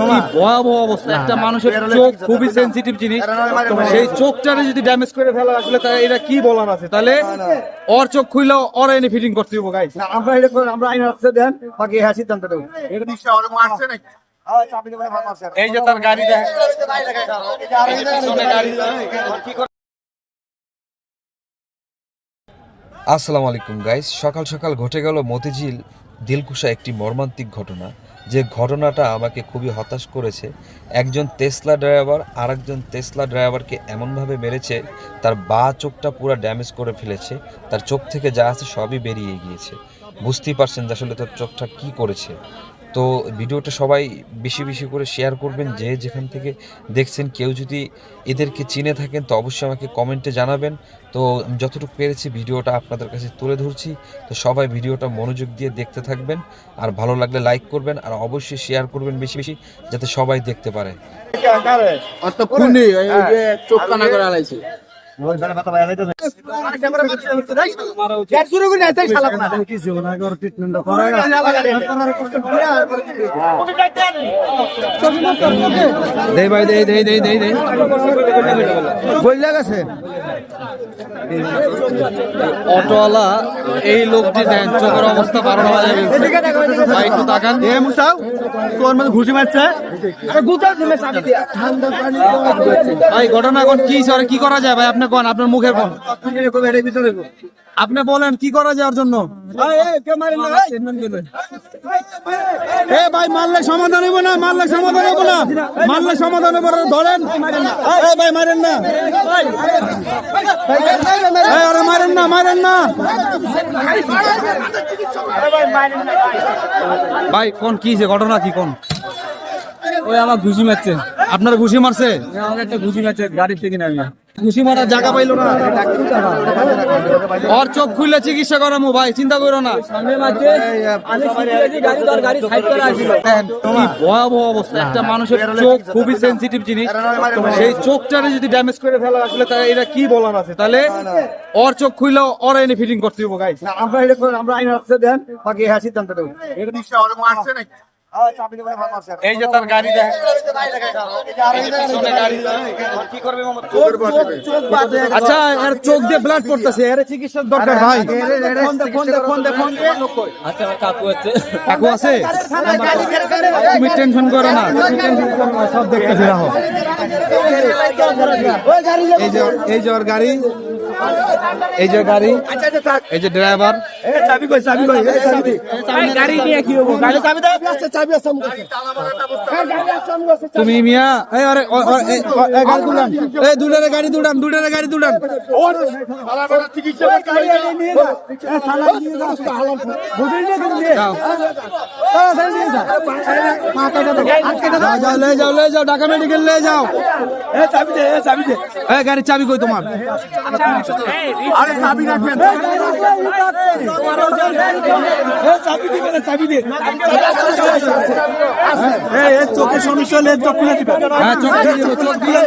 কি ভয়াবহ অবস্থা। একটা মানুষের চোখ খুবই সেনসিটিভ জিনিস, সেই চোখটারে যদি ড্যামেজ করে ফেলা আসলে এটা কি বলার আছে? তাহলে ওর চোখ খুইলে ওর এনে ফিটিং করতে হবে গাইস। আমরা এটা আমরা আইন আছে দেন বাকি হ্যাঁ সিদ্ধান্ত দেব। এটা নিশ্চয় ওর মারছে নাকি? এই যে তার গাড়ি দেখ, আসসালামু আলাইকুম গাইস। সকাল সকাল ঘটে গেল মতিঝিল দিলকুশা একটি মর্মান্তিক ঘটনা, যে ঘটনাটা আমাকে খুবই হতাশ করেছে। একজন টেসলা ড্রাইভার আরেকজন টেসলা ড্রাইভারকে এমনভাবে মেরেছে, তার বাঁ চোখটা পুরো ড্যামেজ করে ফেলেছে, তার চোখ থেকে যা আছে সবই বেরিয়ে গিয়েছে। বুঝতেই পারছেন যে আসলে তার চোখটা কী করেছে। তো ভিডিওটা সবাই বেশি বেশি করে শেয়ার করবেন, যে যেখান থেকে দেখছেন। কেউ যদি এদেরকে চিনে থাকেন তো অবশ্যই আমাকে কমেন্টে জানাবেন। তো যতটুকু পেরেছি ভিডিওটা আপনাদের কাছে তুলে ধরছি। তো সবাই ভিডিওটা মনোযোগ দিয়ে দেখতে থাকবেন, আর ভালো লাগলে লাইক করবেন, আর অবশ্যই শেয়ার করবেন বেশি বেশি, যাতে সবাই দেখতে পারে। চোখ কানা করে আলাইছে। অটোওয়ালা এই লোকটি দেন, চোখের অবস্থা 12টা বাজে ভাই, একটু তাকান। তোর মধ্যে ঘুষি মারছে। ভাই ঘটনা এখন কি স্যার, কি করা যায় ভাই? আপনি কোন, আপনার মুখের কোন, আপনি বলেন কি করা যায় ওর জন্য? ভাই মারলে সমাধান হইব না, মারলে সমাধান হইব না, মারলে সমাধান হইব না। ধরেন ভাই, মারেন না, আরে মারেন না, মারেন না ভাই। কোন কি যে ঘটনা, কি কোন? ওই আমার ঘুষি মারছে। আপনার ঘুষি মারছে? আমাকে একটা ঘুষি মারছে গাড়ির থেকে নামি। ঘুষি মারার জায়গা পাইলো না, ওর চোখ খুলে চিকিৎসা করামু ভাই, চিন্তা করো না। কি ভয়াবহ অবস্থা। একটা মানুষের চোখ খুবই সেনসিটিভ জিনিস, সেই চোখটারে যদি ড্যামেজ করে ফেলা আসলে এটা কি বলার আছে? তাহলে ওর চোখ খুইলে ওর এনে ফিটিং করতে হবে গাইস। আমরা এটা আমরা আইন আছে দেন বাকি হ্যাঁ সিদ্ধান্ত দেব। এটা নিশ্চয় ওর মারছে নাকি? এই যে তার গাড়ি দেখ, আচ্ছা এর চোখ দিয়ে ব্লাড পড়তেছে, এর চিকিৎসার দরকার ভাই। আচ্ছা কাকু আছে, কাকু আছে, তুমি টেনশন করো না, সব দেখতেছি। রাখো এই যে ওর গাড়ি, এই যে গাড়ি, এই যে ড্রাইভার। চাবি কই, চাবি কই, গাড়ি নিয়ে কি হবো? গাড়ি চাবি দাও, চাবি আছে। তুমি মিয়া, এই আরে গাড়ি তুলান, এই দুটারে গাড়ি তুলান, দুটারে গাড়ি তুলান। ले जाओ ढाका मेडिकल ले जाओ। চাবি দে, চাবি দে। গাড়ির চাবি কই তোমার? আরে চাবি রাখবেন, চাবি দিবেন, চাবি দে। চোখে সমস্যা হলে চোখ খুলে দিবেন। হ্যাঁ চোখ দিয়ে